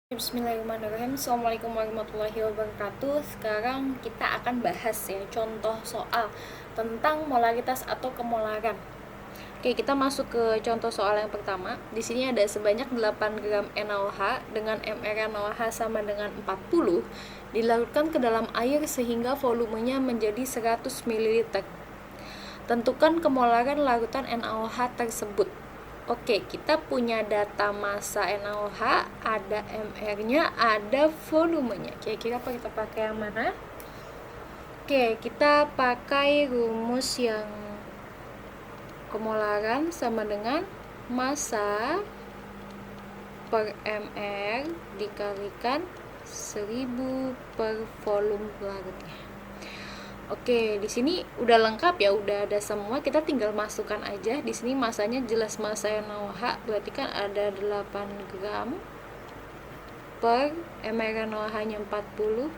Bismillahirrahmanirrahim. Assalamualaikum warahmatullahi wabarakatuh. Sekarang kita akan bahas ya contoh soal tentang molaritas atau kemolaran. Oke, kita masuk ke contoh soal yang pertama. Di sini ada sebanyak 8 gram NaOH dengan MR NaOH sama dengan 40 dilarutkan ke dalam air sehingga volumenya menjadi 100 ml. Tentukan kemolaran larutan NaOH tersebut. Oke, kita punya data massa NaOH, ada MR-nya, ada volumenya. Kira-kira apa kita pakai yang mana? Oke, kita pakai rumus yang kemolaran sama dengan massa per MR dikalikan 1000 per volume larutnya. Oke, di sini udah lengkap ya, udah ada semua. Kita tinggal masukkan aja. Di sini masanya jelas massa NaOH, berarti kan ada 8 gram per MR NaOH-nya 40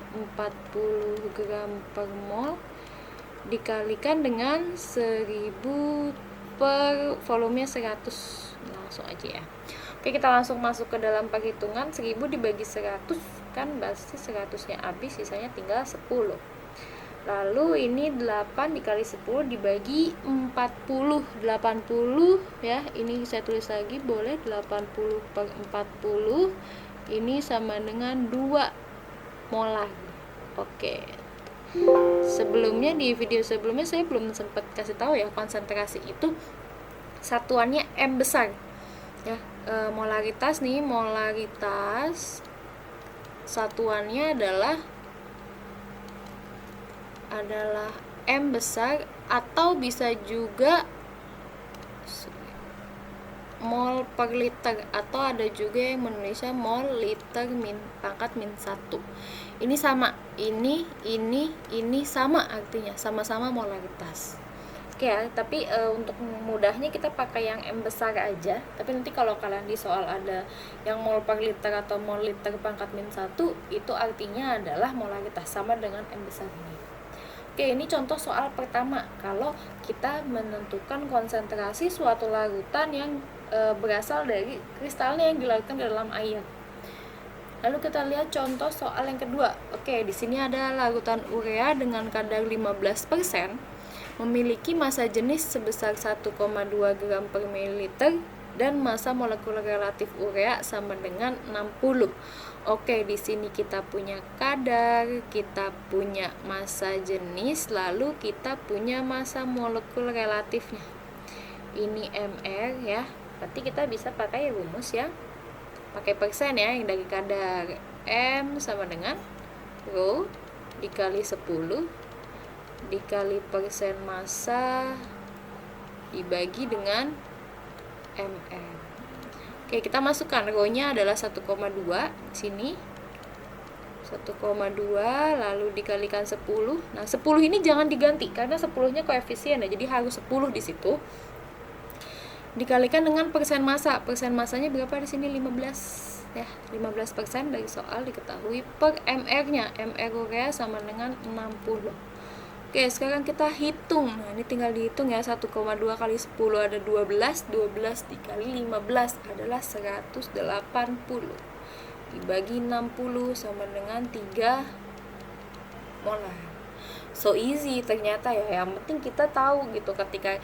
gram per mol dikalikan dengan 1000 per volumenya 100. Langsung aja ya. Oke, kita langsung masuk ke dalam perhitungan. 1000 dibagi 100 kan pasti 100-nya habis, sisanya tinggal 10. Lalu ini 8 dikali 10 dibagi 40, 80 ya. Ini saya tulis lagi boleh, 80 per 40 ini sama dengan 2 molar. Oke. Sebelumnya di video sebelumnya saya belum sempat kasih tahu ya, konsentrasi itu satuannya M besar. Ya, molaritas nih, molaritas satuannya adalah M besar, atau bisa juga mol per liter, atau ada juga yang menulisnya mol liter pangkat min 1. Ini sama, ini sama, artinya sama-sama molaritas. Oke ya, tapi untuk mudahnya kita pakai yang M besar aja. Tapi nanti kalau kalian di soal ada yang mol per liter atau mol liter pangkat min 1, itu artinya adalah molaritas sama dengan M besar ini. Oke, ini contoh soal pertama. Kalau kita menentukan konsentrasi suatu larutan yang berasal dari kristalnya yang dilarutkan ke dalam air. Lalu kita lihat contoh soal yang kedua. Oke, di sini ada larutan urea dengan kadar 15%, memiliki massa jenis sebesar 1,2 gram per mililiter dan massa molekuler relatif urea sama dengan 60. Oke, di sini kita punya kadar, kita punya massa jenis, lalu kita punya massa molekul relatifnya. Ini MR ya. Berarti kita bisa pakai rumus yang pakai persen ya, yang dari kadar. M sama dengan Rho dikali 10 dikali persen massa dibagi dengan MR. Oke, kita masukkan rho-nya adalah 1,2 sini. 1,2 lalu dikalikan 10. Nah, 10 ini jangan diganti karena 10-nya koefisien ya. Jadi harus 10 di situ. Dikalikan dengan persen massa. Persen massanya berapa di sini? 15 ya. 15% dari soal diketahui per MR-nya. MR urea sama dengan 60. Oke, sekarang kita hitung. Nah, ini tinggal dihitung ya. 1,2 kali 10 ada 12. 12 dikali 15 adalah 180. Dibagi 60 sama dengan 3 molar. So easy ternyata ya. Yang penting kita tahu gitu, ketika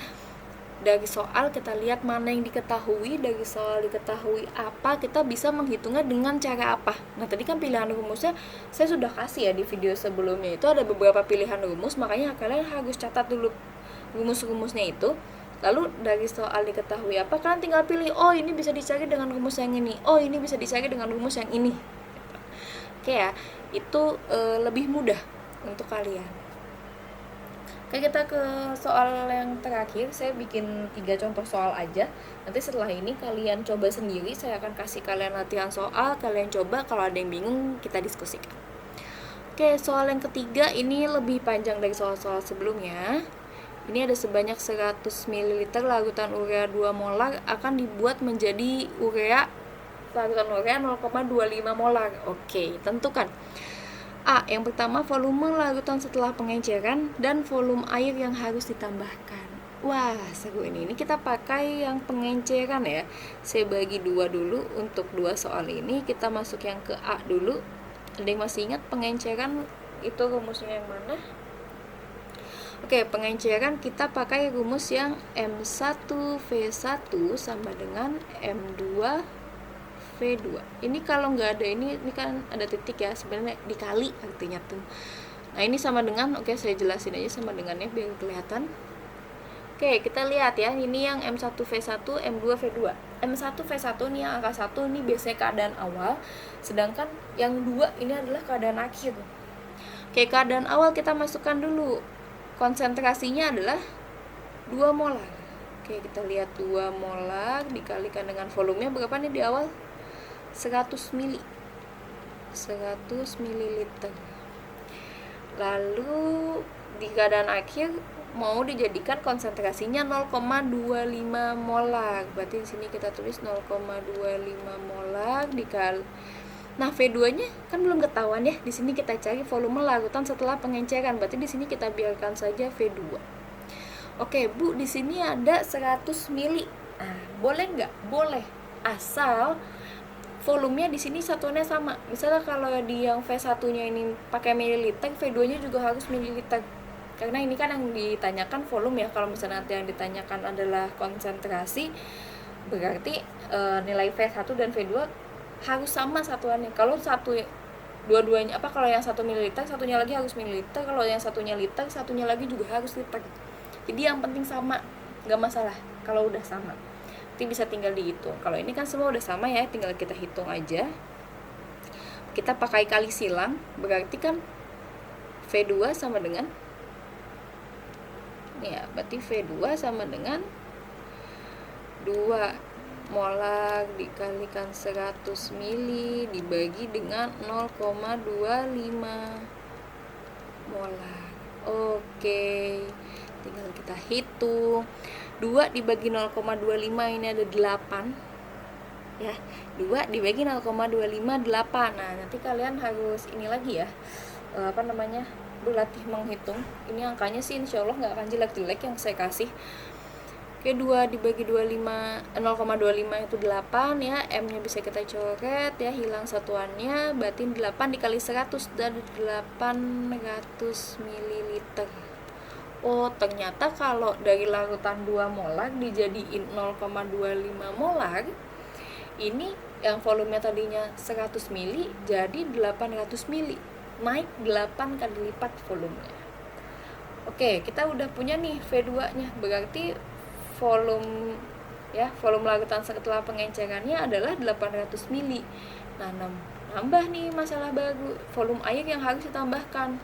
dari soal kita lihat mana yang diketahui, dari soal diketahui apa, kita bisa menghitungnya dengan cara apa. Nah, tadi kan pilihan rumusnya saya sudah kasih ya di video sebelumnya. Itu ada beberapa pilihan rumus, makanya kalian harus catat dulu rumus-rumusnya itu. Lalu dari soal diketahui apa, kalian tinggal pilih, oh ini bisa dicari dengan rumus yang ini, oh ini bisa dicari dengan rumus yang ini. Oke ya, itu lebih mudah untuk kalian. Oke, kita ke soal yang terakhir. Saya bikin 3 contoh soal aja. Nanti setelah ini kalian coba sendiri. Saya akan kasih kalian latihan soal. Kalian coba, kalau ada yang bingung kita diskusikan. Oke, soal yang ketiga ini lebih panjang dari soal-soal sebelumnya. Ini ada sebanyak 100 ml larutan urea 2 molar akan dibuat menjadi larutan urea 0,25 molar. Oke, tentukan A. Yang pertama, volume larutan setelah pengenceran dan volume air yang harus ditambahkan. Wah, seru ini. Ini kita pakai yang pengenceran ya. Saya bagi dua dulu untuk dua soal ini. Kita masuk yang ke A dulu. Ada yang masih ingat pengenceran itu rumusnya yang mana? Oke, pengenceran kita pakai rumus yang M1V1 sama dengan M2V2. Ini kalau nggak ada ini kan ada titik ya, sebenarnya dikali artinya tuh. Nah, ini sama dengan, oke saya jelasin aja sama dengannya biar kelihatan. Oke, kita lihat ya, ini yang M1V1, M2V2. M1V1 ini yang angka 1 ini biasanya keadaan awal, sedangkan yang 2 ini adalah keadaan akhir. Oke, keadaan awal kita masukkan dulu. Konsentrasinya adalah 2 molar. Oke, kita lihat 2 molar dikalikan dengan volumenya berapa nih di awal? 100 mili. 100 ml. Lalu di keadaan akhir mau dijadikan konsentrasinya 0,25 molar. Berarti di sini kita tulis 0,25 molar dikali. Nah, V2-nya kan belum ketahuan ya. Di sini kita cari volume larutan setelah pengenceran. Berarti di sini kita biarkan saja V2. Oke, Bu, di sini ada 100 mili. Nah, boleh nggak? Boleh. Asal volumenya di sini satuannya sama. Misalnya kalau di yang V1-nya ini pakai mililiter, V2-nya juga harus mililiter. Karena ini kan yang ditanyakan volume ya. Kalau misalnya nanti yang ditanyakan adalah konsentrasi, berarti nilai V1 dan V2 harus sama satuannya. Kalau dua-duanya kalau yang 1 mililiter, satunya lagi harus mililiter. Kalau yang satunya liter, satunya lagi juga harus liter. Jadi yang penting sama, nggak masalah kalau udah sama. Nanti bisa tinggal dihitung. Kalau ini kan semua udah sama ya, tinggal kita hitung aja. Kita pakai kali silang, berarti kan V2 sama dengan ya, berarti V2 sama dengan 2 molar dikalikan 100 mili dibagi dengan 0,25 molar. Oke, tinggal kita hitung. 2 dibagi 0,25 ini ada 8 ya. 2 dibagi 0,25 8. Nah, nanti kalian harus ini lagi ya, berlatih menghitung. Ini angkanya sih insya Allah nggak akan jelek-jelek yang saya kasih. Oke, 2 dibagi 0,25 itu 8 ya. M-nya bisa kita coret ya, hilang satuannya. Berarti 8 dikali 100 dari 800 ml. Oh, ternyata kalau dari larutan 2 molar dijadiin 0,25 molar, ini yang volumenya tadinya 100 mili jadi 800 mili. Naik 8 kali lipat volumenya. Oke, kita udah punya nih V2-nya. Berarti volume larutan setelah pengencerannya adalah 800 mili. Nah, nambah nih masalah baru, volume air yang harus ditambahkan.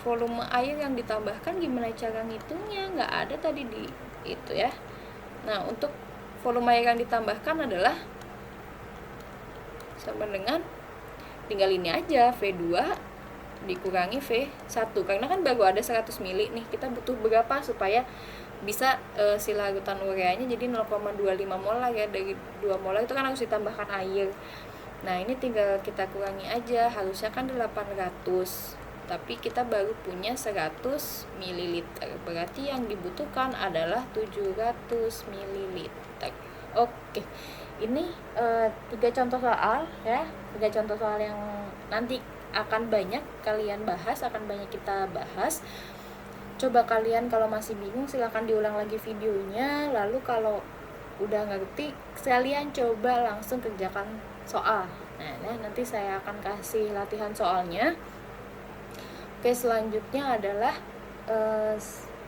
Volume air yang ditambahkan gimana cara ngitungnya? Nggak ada tadi di itu ya. Nah, untuk volume air yang ditambahkan adalah sama dengan, tinggal ini aja, V2 dikurangi V1. Karena kan baru ada 100 mili nih, kita butuh berapa supaya bisa si larutan ureanya jadi 0,25 molar ya. Dari 2 molar itu kan harus ditambahkan air. Nah, ini tinggal kita kurangi aja, harusnya kan 800, tapi kita baru punya 100 ml. Berarti yang dibutuhkan adalah 700 ml. Oke, ini 3 contoh soal ya, 3 contoh soal yang nanti akan banyak kalian bahas, akan banyak kita bahas. Coba kalian kalau masih bingung silahkan diulang lagi videonya. Lalu kalau udah ngerti, kalian coba langsung kerjakan soal. Nah, nanti saya akan kasih latihan soalnya. Oke, selanjutnya adalah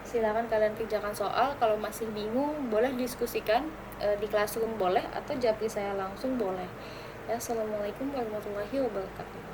silakan kalian kerjakan soal. Kalau masih bingung boleh diskusikan di Classroom boleh, atau japri saya langsung boleh. Ya, assalamualaikum warahmatullahi wabarakatuh.